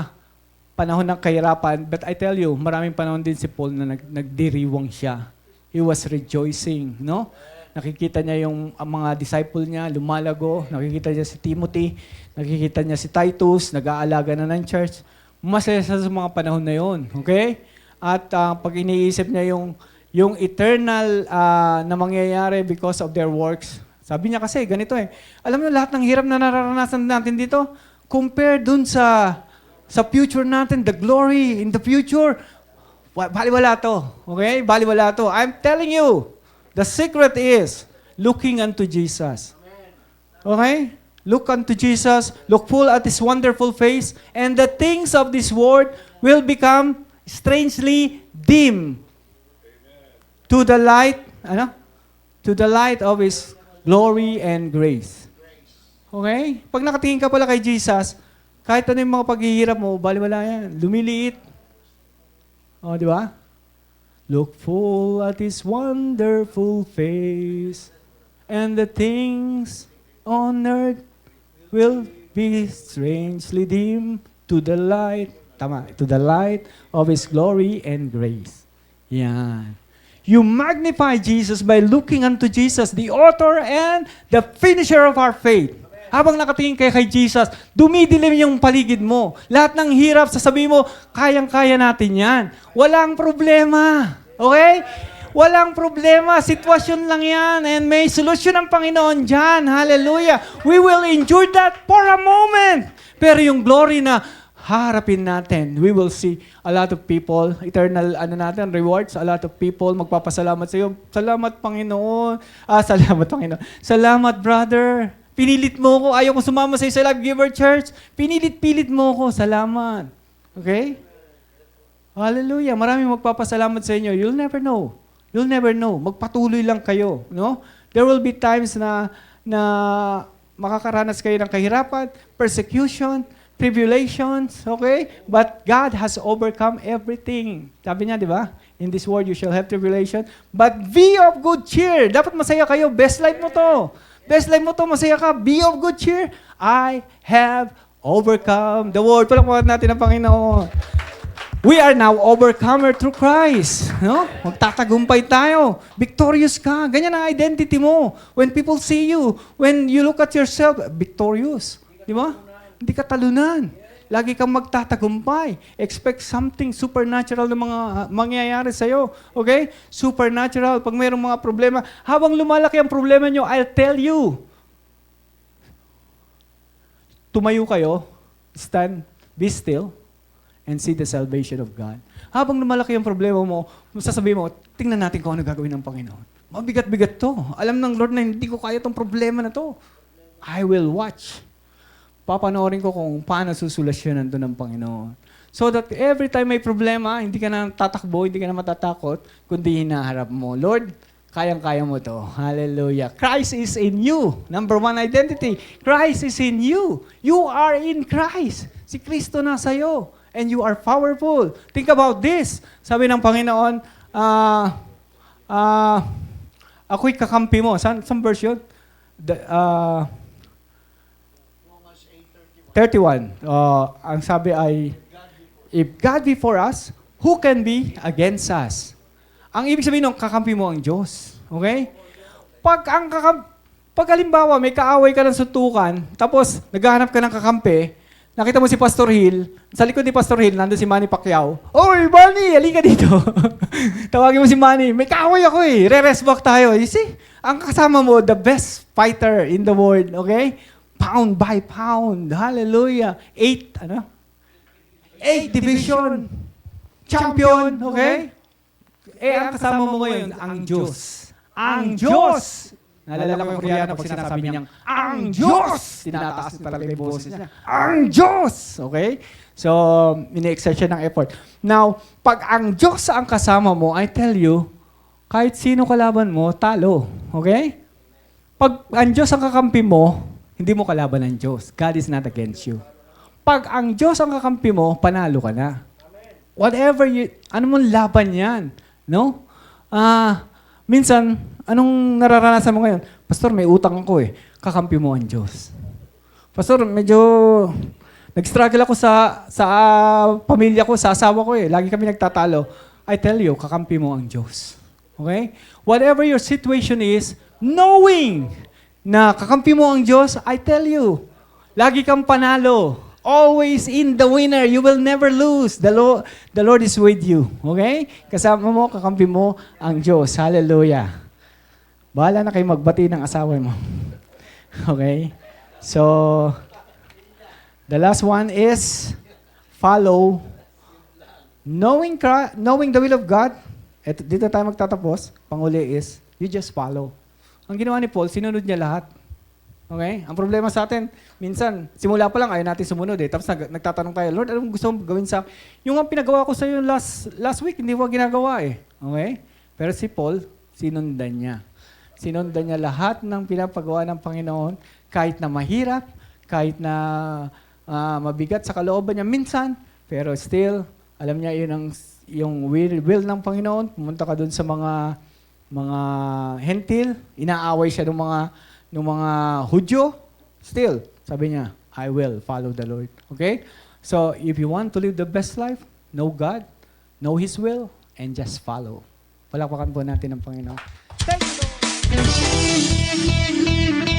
S2: panahon ng kahirapan, but I tell you, maraming panahon din si Paul na nagdiriwang siya. He was rejoicing, no? Nakikita niya yung ang mga disciple niya, lumalago. Nakikita niya si Timothy. Nakikita niya si Titus, nag-aalaga na ng church. Masaya siya sa mga panahon na yon, okay? At pag iniisip niya yung eternal na mangyayari because of their works, sabi niya kasi, ganito eh. Alam mo, lahat ng hirap na nararanasan natin dito, compare dun sa future natin, the glory in the future, baliwala to. Okay? Baliwala to. I'm telling you, the secret is looking unto Jesus. Okay? Look unto Jesus, look full at His wonderful face, and the things of this world will become strangely dim to the light, to the light of His glory and grace. Okay? Pag nakatingin ka pala kay Jesus, kahit ano yung mga paghihirap mo, baliwala yan. Lumiliit. O, di ba? Look full at His wonderful face, and the things on earth will be strangely dim to the light, to the light of His glory and grace. Yan. You magnify Jesus by looking unto Jesus, the author and the finisher of our faith. Habang nakatingin kayo kay Jesus, dumidilim yung paligid mo. Lahat ng hirap, sasabihin mo, kayang-kaya natin yan. Walang problema. Okay? Walang problema. Sitwasyon lang yan. And may solusyon ng Panginoon dyan. Hallelujah. We will endure that for a moment. Pero yung glory na harapin natin, we will see a lot of people, eternal rewards, a lot of people magpapasalamat sa iyo. Salamat, Panginoon. Salamat, Panginoon. Salamat, brother. Pinilit mo ko. Ayaw ko sumama sa iyo sa Life Giver Church. Pinilit-pilit mo ko. Salamat. Okay? Hallelujah. Maraming magpapasalamat sa inyo. You'll never know. You'll never know. Magpatuloy lang kayo. No? There will be times na makakaranas kayo ng kahirapan, persecution, tribulations, okay? But God has overcome everything. Sabi niya, di ba? In this world you shall have tribulation, but be of good cheer. Dapat masaya kayo. Best life mo to. Best life mo to, masaya ka. Be of good cheer. I have overcome the world. Palakpakan natin ang Panginoon. We are now overcomer through Christ. No? Magtatagumpay tayo. Victorious ka. Ganyan ang identity mo. When people see you, when you look at yourself, victorious. Di ba? Hindi ka talunan. Lagi kang magtatagumpay. Expect something supernatural na mga mangyayari sa'yo. Okay? Supernatural. Pag mayroong mga problema, habang lumalaki ang problema nyo, I'll tell you. Tumayo kayo, stand, be still, and see the salvation of God. Habang lumalaki ang problema mo, sasabihin mo, tingnan natin kung ano gagawin ng Panginoon. Mabigat-bigat to. Alam ng Lord na hindi ko kaya tong problema na to. I will watch. Papanoorin ko kung paano susolusyonan to ng Panginoon. So that every time may problema, hindi ka na tatakbo, hindi ka na matatakot, kundi hinaharap mo. Lord, kayang-kaya mo to. Hallelujah. Christ is in you. Number one identity. Christ is in you. You are in Christ. Si Kristo nasa iyo. And you are powerful. Think about this. Sabi ng Panginoon, ako'y kakampi mo. Saan verse yun? 31. Ang sabi ay, if God be for us, who can be against us? Ang ibig sabihin ng kakampi mo ang Diyos. Okay? Pag halimbawa, may kaaway ka ng suntukan, tapos naghahanap ka ng kakampi, nakita mo si Pastor Hill, sa likod ni Pastor Hill, nandun si Manny Pacquiao. Oy, Manny, halika dito. Tawagin mo si Manny, may kaaway ako eh, re-rest back tayo. You see? Ang kasama mo, the best fighter in the world, okay? Pound by pound. Hallelujah. 8 division. Champion. Okay? Ang kasama mo ngayon, ang Diyos. Ang Diyos! Naalala ko yung Koreano pag sinasabi niyang, ang Diyos! Tinataas talaga yung boses niya. Ang Diyos! Okay? So, ini-exert siya ng effort. Now, pag ang Diyos ang kasama mo, I tell you, kahit sino kalaban mo, talo. Okay? Pag ang Diyos ang kakampi mo, hindi mo kalaban ng Diyos. God is not against you. Pag ang Diyos ang kakampi mo, panalo ka na. Whatever ano mong laban yan? No? Minsan, anong nararanasan mo ngayon? Pastor, may utang ako eh. Kakampi mo ang Diyos. Pastor, medyo nag-struggle ako sa pamilya ko, sa asawa ko eh. Lagi kami nagtatalo. I tell you, kakampi mo ang Diyos. Okay? Whatever your situation is, knowing na kakampi mo ang Diyos, I tell you, lagi kang panalo. Always in the winner. You will never lose. The Lord is with you. Okay? Kasama mo, kakampi mo ang Diyos. Hallelujah. Bahala na kayo magbati ng asawa mo. Okay? So, the last one is follow. Knowing the will of God. Dito tayo magtatapos. Panguli is, you just follow. Ang ginawa ni Paul, sinunod niya lahat. Okay? Ang problema sa atin, minsan, simula pa lang, ayaw natin sumunod eh. Tapos nagtatanong tayo, Lord, anong gusto mong gawin sa... Yung ang pinagawa ko sa iyo last week, hindi mo ginagawa eh. Okay? Pero si Paul, sinundan niya. Sinundan niya lahat ng pinapagawa ng Panginoon, kahit na mahirap, kahit na mabigat sa kalooban niya minsan, pero still, alam niya yun yung will ng Panginoon. Pumunta ka dun sa mga hentil, inaaway siya ng mga Hudyo. Still, sabi niya, I will follow the Lord. Okay? So, if you want to live the best life, know God, know His will, and just follow. Palakpakan po natin ang Panginoon. Thank you, Lord.